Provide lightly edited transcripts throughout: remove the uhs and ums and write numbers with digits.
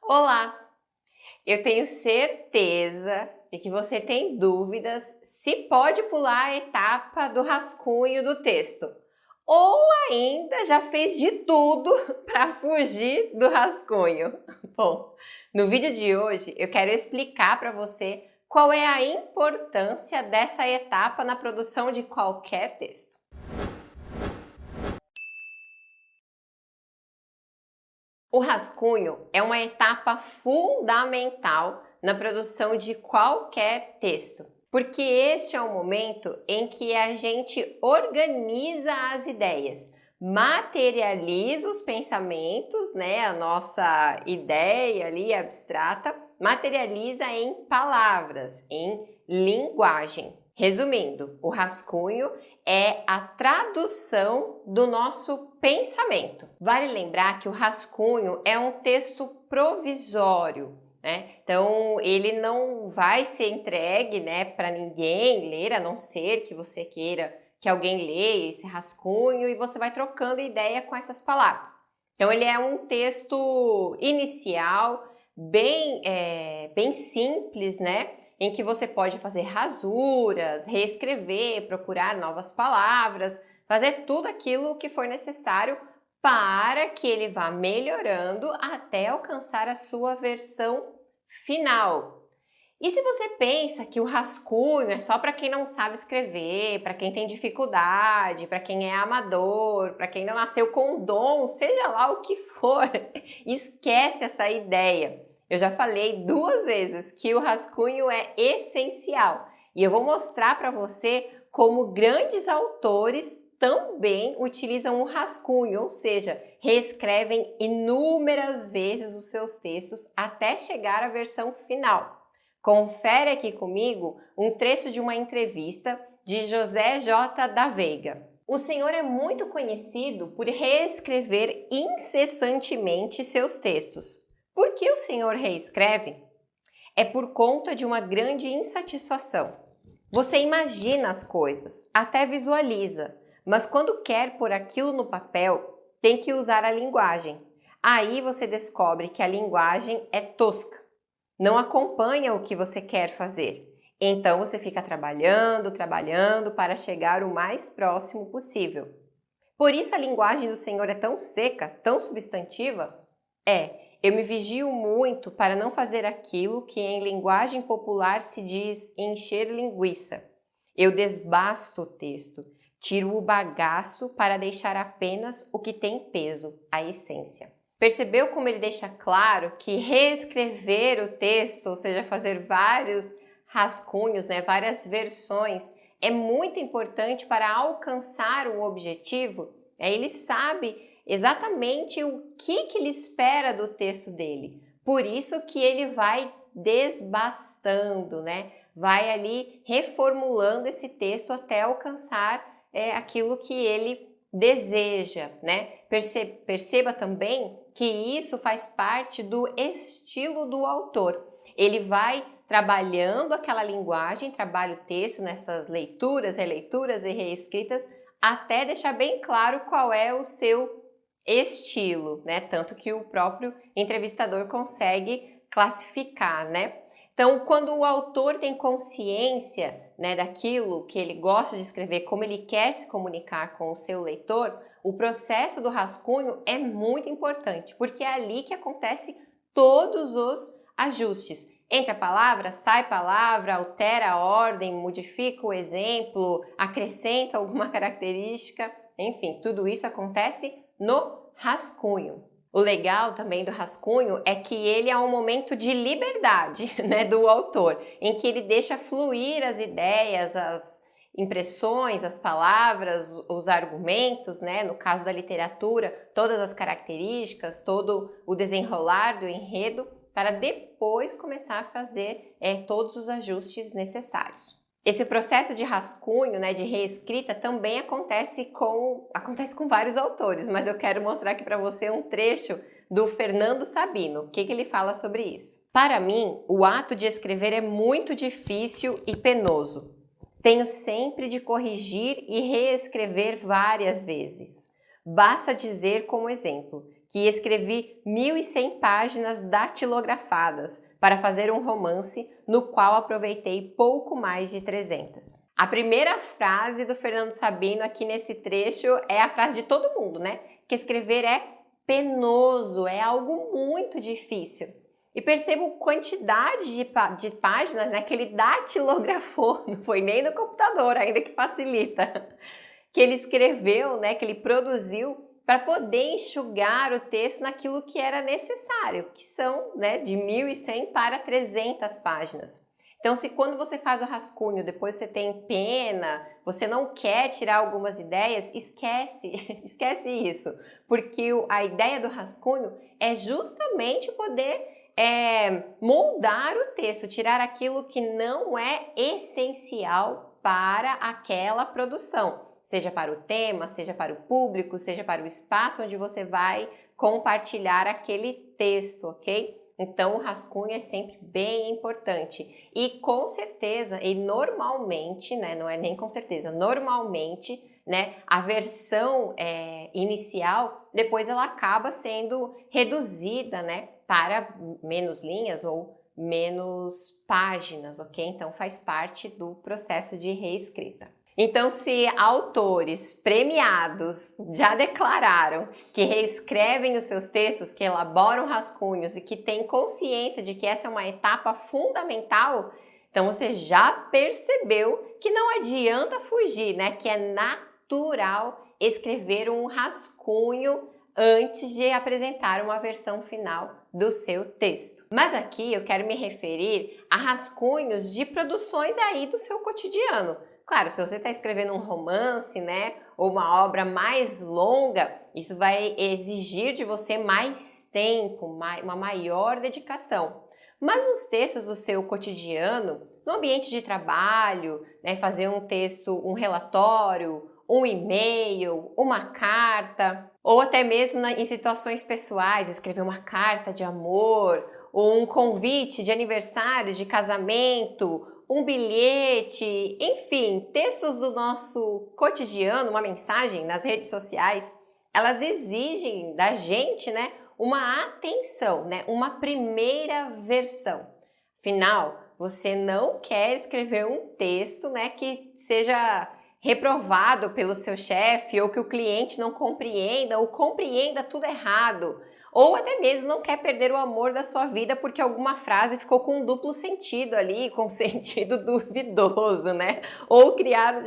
Olá! Eu tenho certeza de que você tem dúvidas se pode pular a etapa do rascunho do texto ou ainda já fez de tudo para fugir do rascunho. Bom, no vídeo de hoje eu quero explicar para você qual é a importância dessa etapa na produção de qualquer texto. O rascunho é uma etapa fundamental na produção de qualquer texto, porque este é o momento em que a gente organiza as ideias, materializa os pensamentos, né, a nossa ideia ali abstrata, materializa em palavras, em linguagem. Resumindo, o rascunho é a tradução do nosso pensamento. Vale lembrar que o rascunho é um texto provisório, né? Então, ele não vai ser entregue, né, para ninguém ler, a não ser que você queira que alguém leia esse rascunho e você vai trocando ideia com essas palavras. Então, ele é um texto inicial, bem simples, né? Em que você pode fazer rasuras, reescrever, procurar novas palavras, fazer tudo aquilo que for necessário para que ele vá melhorando até alcançar a sua versão final. E se você pensa que o rascunho é só para quem não sabe escrever, para quem tem dificuldade, para quem é amador, para quem não nasceu com dom, seja lá o que for, esquece essa ideia. Eu já falei 2 vezes que o rascunho é essencial e eu vou mostrar para você como grandes autores também utilizam o rascunho, ou seja, reescrevem inúmeras vezes os seus textos até chegar à versão final. Confere aqui comigo um trecho de uma entrevista de José J. da Veiga. O senhor é muito conhecido por reescrever incessantemente seus textos. Por que o senhor reescreve? É por conta de uma grande insatisfação. Você imagina as coisas, até visualiza, mas quando quer pôr aquilo no papel, tem que usar a linguagem. Aí você descobre que a linguagem é tosca, não acompanha o que você quer fazer. Então você fica trabalhando para chegar o mais próximo possível. Por isso a linguagem do senhor é tão seca, tão substantiva? Eu me vigio muito para não fazer aquilo que em linguagem popular se diz encher linguiça. Eu desbasto o texto, tiro o bagaço para deixar apenas o que tem peso, a essência. Percebeu como ele deixa claro que reescrever o texto, ou seja, fazer vários rascunhos, né, várias versões, é muito importante para alcançar o objetivo? Ele sabe exatamente o que ele espera do texto dele. Por isso que ele vai desbastando, né? Vai ali reformulando esse texto até alcançar aquilo que ele deseja, né? Perceba também que isso faz parte do estilo do autor. Ele vai trabalhando aquela linguagem, trabalha o texto nessas leituras, releituras e reescritas, até deixar bem claro qual é o seu estilo, né? Tanto que o próprio entrevistador consegue classificar, né? Então, quando o autor tem consciência, né, daquilo que ele gosta de escrever, como ele quer se comunicar com o seu leitor, o processo do rascunho é muito importante, porque é ali que acontece todos os ajustes. Entra palavra, sai palavra, altera a ordem, modifica o exemplo, acrescenta alguma característica, enfim, tudo isso acontece no rascunho. O legal também do rascunho é que ele é um momento de liberdade, né, do autor, em que ele deixa fluir as ideias, as impressões, as palavras, os argumentos, né, no caso da literatura, todas as características, todo o desenrolar do enredo, para depois começar a fazer todos os ajustes necessários. Esse processo de rascunho, né, de reescrita, também acontece com vários autores, mas eu quero mostrar aqui para você um trecho do Fernando Sabino. O que ele fala sobre isso? Para mim, o ato de escrever é muito difícil e penoso. Tenho sempre de corrigir e reescrever várias vezes. Basta dizer como exemplo que escrevi 1.100 páginas datilografadas para fazer um romance no qual aproveitei pouco mais de 300. A primeira frase do Fernando Sabino aqui nesse trecho é a frase de todo mundo, né? Que escrever é penoso, é algo muito difícil. E percebo quantidade de páginas, né, que ele datilografou, não foi nem no computador ainda, que facilita, que ele escreveu, né, que ele produziu para poder enxugar o texto naquilo que era necessário, que são, né, de 1.100 para 300 páginas. Então, se quando você faz o rascunho, depois você tem pena, você não quer tirar algumas ideias, esquece isso, porque a ideia do rascunho é justamente poder moldar o texto, tirar aquilo que não é essencial para aquela produção, seja para o tema, seja para o público, seja para o espaço onde você vai compartilhar aquele texto, ok? Então, o rascunho é sempre bem importante e com certeza, e normalmente, né, não é nem com certeza, normalmente, né, a versão inicial, depois ela acaba sendo reduzida, né, para menos linhas ou menos páginas, ok? Então, faz parte do processo de reescrita. Então, se autores premiados já declararam que reescrevem os seus textos, que elaboram rascunhos e que têm consciência de que essa é uma etapa fundamental, então você já percebeu que não adianta fugir, né? Que é natural escrever um rascunho antes de apresentar uma versão final do seu texto. Mas aqui eu quero me referir a rascunhos de produções aí do seu cotidiano. Claro, se você está escrevendo um romance, né, ou uma obra mais longa, isso vai exigir de você mais tempo, uma maior dedicação. Mas os textos do seu cotidiano, no ambiente de trabalho, né, fazer um texto, um relatório, um e-mail, uma carta, ou até mesmo em situações pessoais, escrever uma carta de amor, ou um convite de aniversário, de casamento, um bilhete, enfim, textos do nosso cotidiano, uma mensagem nas redes sociais, elas exigem da gente, né, uma atenção, né, uma primeira versão. Afinal, você não quer escrever um texto, né, que seja reprovado pelo seu chefe ou que o cliente não compreenda ou compreenda tudo errado. Ou até mesmo não quer perder o amor da sua vida porque alguma frase ficou com um duplo sentido ali, com sentido duvidoso, né? Ou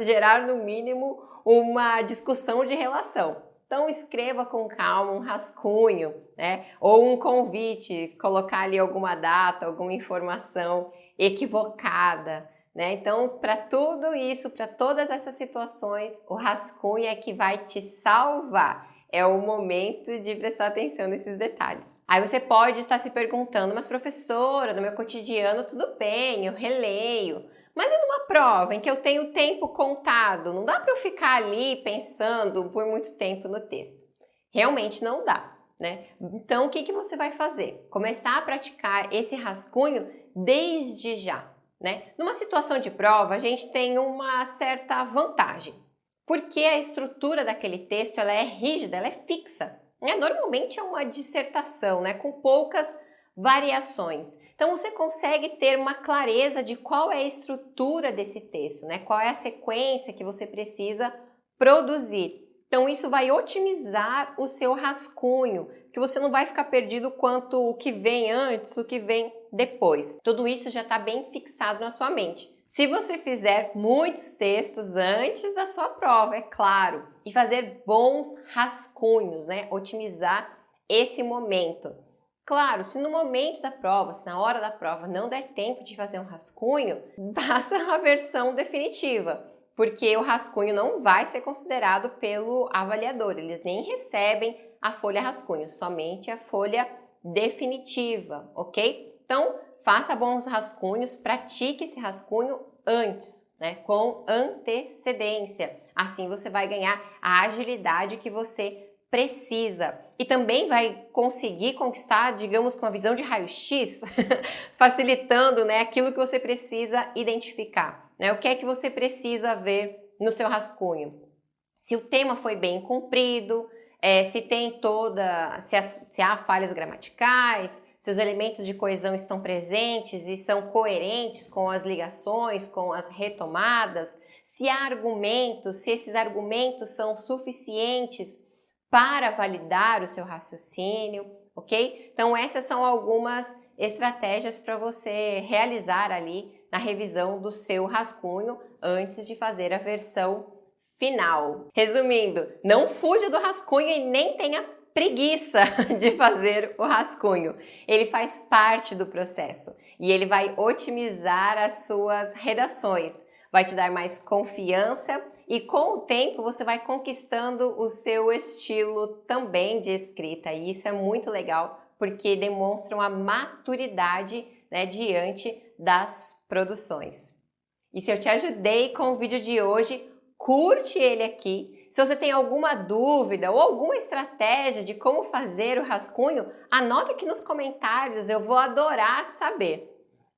gerar no mínimo uma discussão de relação. Então escreva com calma um rascunho, né? Ou um convite, colocar ali alguma data, alguma informação equivocada, né? Então, para tudo isso, para todas essas situações, o rascunho é que vai te salvar. É o momento de prestar atenção nesses detalhes. Aí você pode estar se perguntando, mas professora, no meu cotidiano tudo bem, eu releio. Mas e numa prova em que eu tenho tempo contado? Não dá para eu ficar ali pensando por muito tempo no texto. Realmente não dá, né? Então, o que você vai fazer? Começar a praticar esse rascunho desde já, né? Numa situação de prova, a gente tem uma certa vantagem. Porque a estrutura daquele texto ela é rígida, ela é fixa. Né? Normalmente é uma dissertação, né? Com poucas variações. Então você consegue ter uma clareza de qual é a estrutura desse texto, né? Qual é a sequência que você precisa produzir. Então isso vai otimizar o seu rascunho, que você não vai ficar perdido quanto o que vem antes, o que vem depois. Tudo isso já está bem fixado na sua mente. Se você fizer muitos textos antes da sua prova, é claro, e fazer bons rascunhos, né? Otimizar esse momento. Claro, se no momento da prova, se na hora da prova não der tempo de fazer um rascunho, faça a versão definitiva, porque o rascunho não vai ser considerado pelo avaliador, eles nem recebem a folha rascunho, somente a folha definitiva, ok? Então, faça bons rascunhos, pratique esse rascunho antes, né, com antecedência. Assim você vai ganhar a agilidade que você precisa e também vai conseguir conquistar, digamos, com uma visão de raio-x, facilitando, né, aquilo que você precisa identificar, né? O que é que você precisa ver no seu rascunho? Se o tema foi bem cumprido, se tem se há falhas gramaticais, se os elementos de coesão estão presentes e são coerentes com as ligações, com as retomadas, se há argumentos, se esses argumentos são suficientes para validar o seu raciocínio, ok? Então essas são algumas estratégias para você realizar ali na revisão do seu rascunho antes de fazer a versão final. Resumindo, não fuja do rascunho e nem tenha preguiça de fazer o rascunho. Ele faz parte do processo e ele vai otimizar as suas redações, vai te dar mais confiança e com o tempo você vai conquistando o seu estilo também de escrita. E isso é muito legal porque demonstra uma maturidade, né, diante das produções. E se eu te ajudei com o vídeo de hoje, curte ele aqui. Se você tem alguma dúvida ou alguma estratégia de como fazer o rascunho, anota aqui nos comentários, eu vou adorar saber.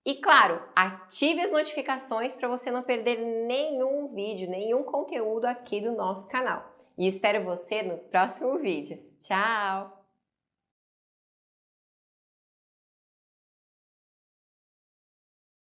E claro, ative as notificações para você não perder nenhum vídeo, nenhum conteúdo aqui do nosso canal. E espero você no próximo vídeo. Tchau!